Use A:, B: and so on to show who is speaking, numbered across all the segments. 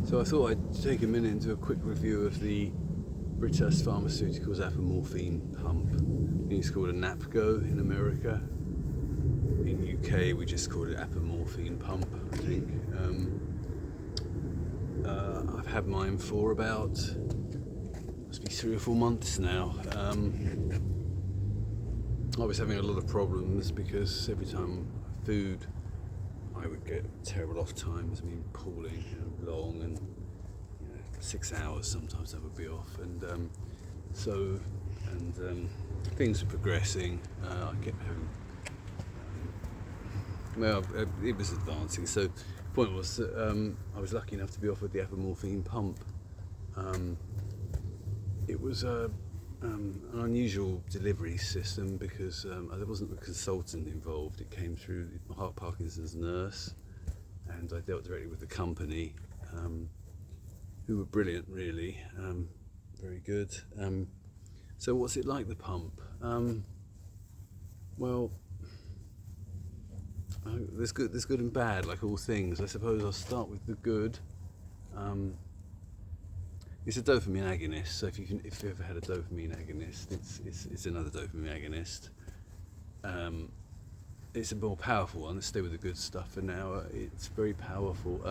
A: So I thought I'd take a minute and do a quick review of the British Pharmaceuticals Apomorphine pump. It's called Onapgo in America. In UK we just call it Apomorphine pump, I think. I've had mine for about, must be 3 or 4 months now. I was having a lot of problems because every time food I would get terrible off times, pooling long, and 6 hours sometimes I would be off, and things were progressing. I kept having, it was advancing. So the point was that I was lucky enough to be offered the Apomorphine pump. It was an unusual delivery system because there wasn't a consultant involved. It came through Parkinson's nurse, and I dealt directly with the company, who were brilliant, really, very good. So what's it like, the pump? Well, there's good and bad, like all things. I suppose I'll start with the good. It's a dopamine agonist, so if you've ever had a dopamine agonist, it's another dopamine agonist. It's a more powerful one. Let's stay with the good stuff for now. It's very powerful.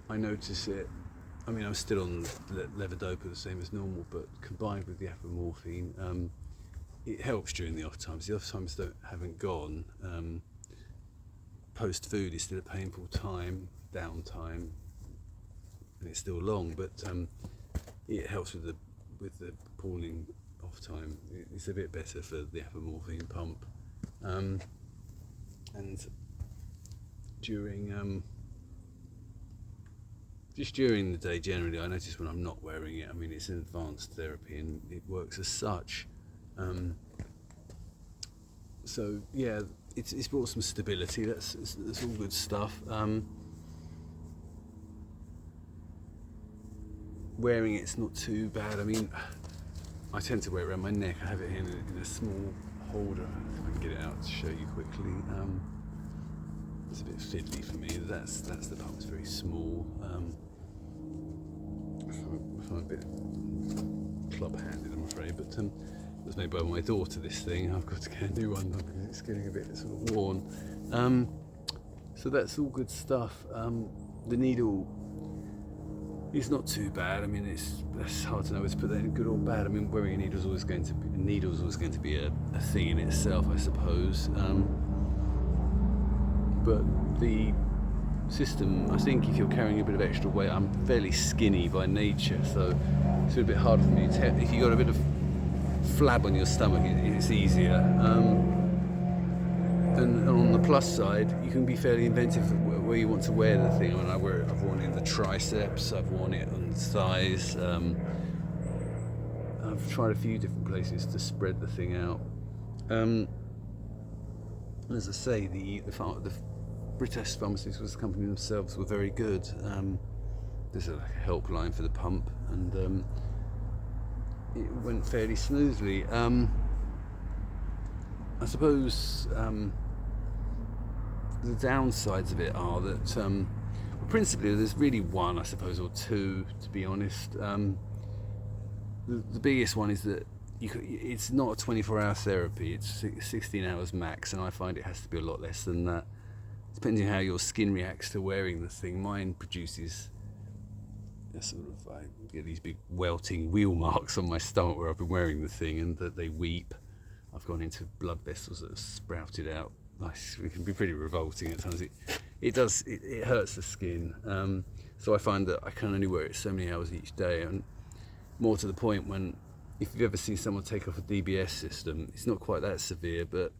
A: I notice it. I'm still on levodopa, the same as normal, but combined with the apomorphine, it helps during the off times. The off times haven't gone. Post food is still a painful time, downtime, and it's still long, but it helps with the pooling off time. It's a bit better for the apomorphine pump, and during just during the day generally, I notice when I'm not wearing it. It's an advanced therapy and it works as such. So yeah, it's brought some stability. That's all good stuff. Wearing it's not too bad. I tend to wear it around my neck. I have it in a small holder. If I can get it out to show you quickly. It's a bit fiddly for me. That's the pump. It's very small. I'm a bit club-handed, I'm afraid, but it was made by my daughter, this thing. I've got to get a new one because it's getting a bit sort of worn. So that's all good stuff. The needle is not too bad. That's hard to know whether to put that in good or bad. Wearing a needle is always going to be a thing in itself, I suppose. But the system, I think, if you're carrying a bit of extra weight, I'm fairly skinny by nature, so it's a bit harder for me to tell. If you've got a bit of flab on your stomach, it's easier. And on the plus side, you can be fairly inventive where you want to wear the thing. I've worn it in the triceps, I've worn it on the thighs. I've tried a few different places to spread the thing out. As I say, the British Pharmaceuticals company themselves were very good. There's a helpline for the pump, and it went fairly smoothly. I suppose the downsides of it are that, principally, there's really one, I suppose, or two, to be honest. The biggest one is that it's not a 24-hour therapy. It's 16 hours max, and I find it has to be a lot less than that. Depending on how your skin reacts to wearing the thing, mine produces I get these big welting wheel marks on my stomach where I've been wearing the thing, and that they weep. I've gone into blood vessels that have sprouted out. It can be pretty revolting at times. It hurts the skin. So I find that I can only wear it so many hours each day, and more to the point, if you've ever seen someone take off a DBS system, it's not quite that severe, but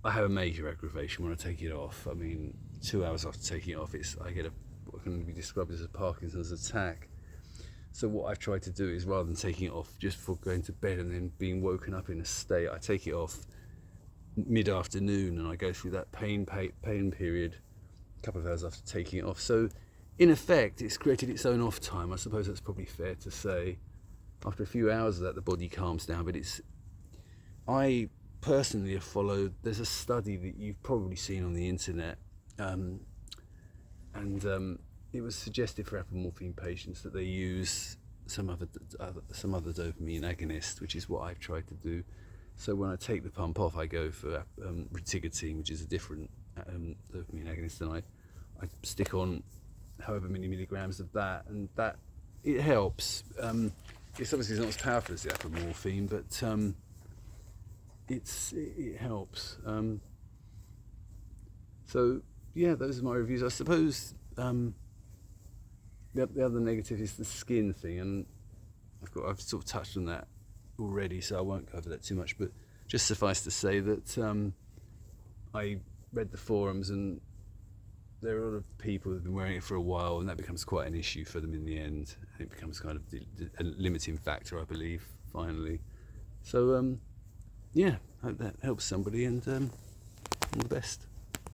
A: I have a major aggravation when I take it off. 2 hours after taking it off, I get what can be described as a Parkinson's attack. So what I've tried to do is, rather than taking it off just before going to bed and then being woken up in a state, I take it off mid-afternoon, and I go through that pain period a couple of hours after taking it off. So in effect, it's created its own off time. I suppose that's probably fair to say. After a few hours of that, the body calms down, but I personally have followed, there's a study that you've probably seen on the internet, and it was suggested for apomorphine patients that they use some other dopamine agonist, which is what I've tried to do. So when I take the pump off, I go for retigotine, which is a different dopamine agonist, and I stick on however many milligrams of that, and that it helps. It's obviously not as powerful as the apomorphine, but it helps. So yeah, those are my reviews. I suppose the other negative is the skin thing, and I've sort of touched on that already, so I won't cover that too much. But just suffice to say that I read the forums, and there are a lot of people who've been wearing it for a while, and that becomes quite an issue for them in the end. It becomes kind of a limiting factor, I believe, finally. So yeah, I hope that helps somebody, and all the best.